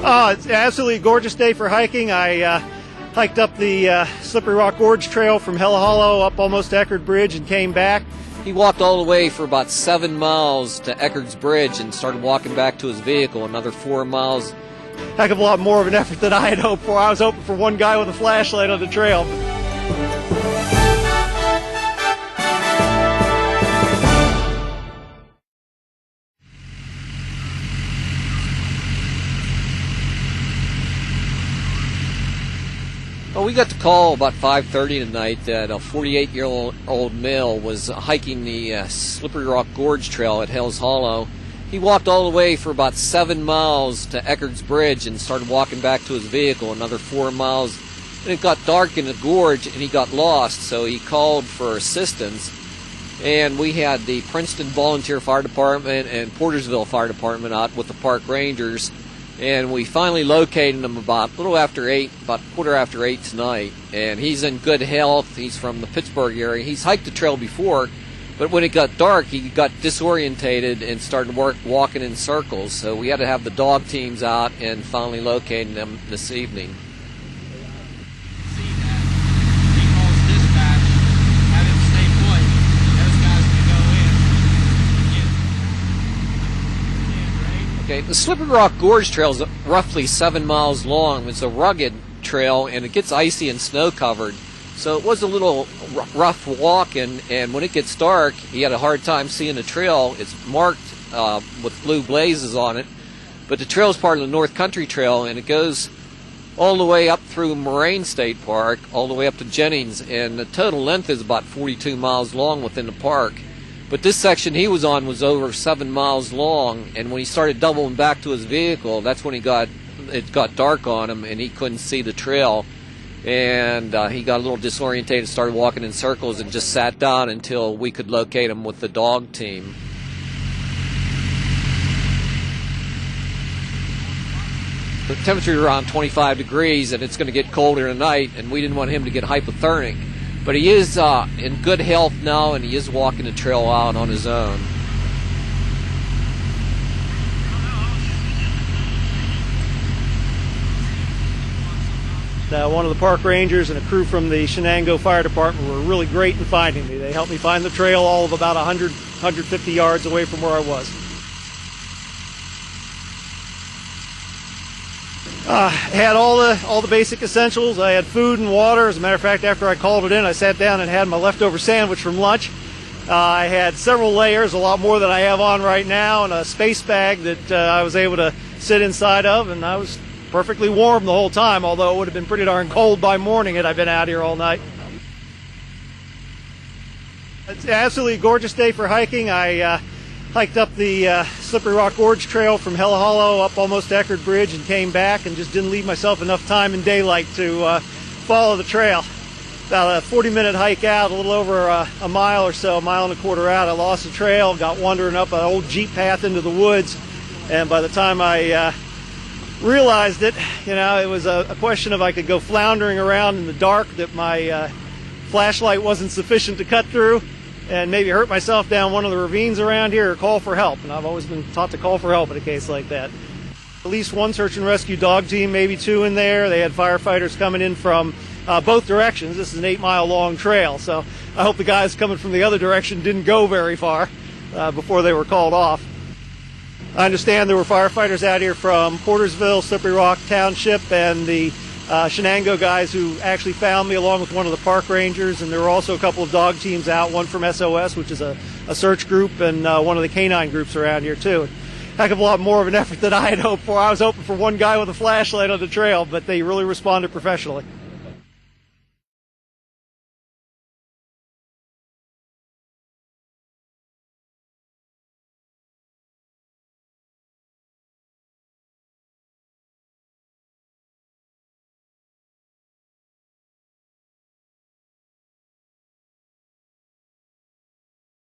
Oh, it's absolutely a gorgeous day for hiking. I hiked up the Slippery Rock Gorge Trail from Hella Hollow up almost to Eckerd Bridge and came back. He walked all the way for about 7 miles to Eckerd's Bridge and started walking back to his vehicle, another 4 miles. Heck of a lot more of an effort than I had hoped for. I was hoping for one guy with a flashlight on the trail. Well, we got the call about 5:30 tonight that a 48-year-old male was hiking the Slippery Rock Gorge Trail at Hells Hollow. He walked all the way for about 7 miles to Eckerd's Bridge and started walking back to his vehicle, another 4 miles. And it got dark in the gorge and he got lost, so he called for assistance. And we had the Princeton Volunteer Fire Department and Portersville Fire Department out with the park rangers. And we finally located him about a little after 8, about quarter after 8 tonight. And he's in good health. He's from the Pittsburgh area. He's hiked the trail before, but when it got dark, he got disorientated and started walking in circles. So we had to have the dog teams out and finally located him this evening. Okay, the Slippery Rock Gorge Trail is roughly 7 miles long. It's a rugged trail, and it gets icy and snow-covered. So it was a little rough walk, and when it gets dark, he had a hard time seeing the trail. It's marked with blue blazes on it, but the trail is part of the North Country Trail, and it goes all the way up through Moraine State Park, all the way up to Jennings, and the total length is about 42 miles long within the park. But this section he was on was over 7 miles long, and when he started doubling back to his vehicle, that's when it got dark on him and he couldn't see the trail. And he got a little disorientated, started walking in circles, and just sat down until we could locate him with the dog team. The temperature is around 25 degrees, and it's going to get colder tonight, and we didn't want him to get hypothermic. But he is in good health now, and he is walking the trail out on his own. One of the park rangers and a crew from the Shenango Fire Department were really great in finding me. They helped me find the trail all of about 150 yards away from where I was. I had all the basic essentials. I had food and water. As a matter of fact, after I called it in, I sat down and had my leftover sandwich from lunch. I had several layers, a lot more than I have on right now, and a space bag that I was able to sit inside of, and I was perfectly warm the whole time, although it would have been pretty darn cold by morning had I been out here all night. It's absolutely a gorgeous day for hiking. I hiked up the Slippery Rock Gorge Trail from Hella Hollow up almost to Eckerd Bridge and came back, and just didn't leave myself enough time in daylight to follow the trail. About a 40-minute hike out, a little over a mile or so, a mile and a quarter out, I lost the trail, got wandering up an old jeep path into the woods, and by the time I realized it, it was a question of I could go floundering around in the dark, that my flashlight wasn't sufficient to cut through, and maybe hurt myself down one of the ravines around here, or call for help. And I've always been taught to call for help in a case like that. At least one search and rescue dog team, maybe two in there. They had firefighters coming in from both directions. This is an 8-mile long trail, so I hope the guys coming from the other direction didn't go very far before they were called off. I understand there were firefighters out here from Portersville, Slippery Rock Township, and the Shenango guys who actually found me, along with one of the park rangers, and there were also a couple of dog teams out, one from SOS, which is a search group, and one of the canine groups around here too. Heck of a lot more of an effort than I had hoped for. I was hoping for one guy with a flashlight on the trail, but they really responded professionally.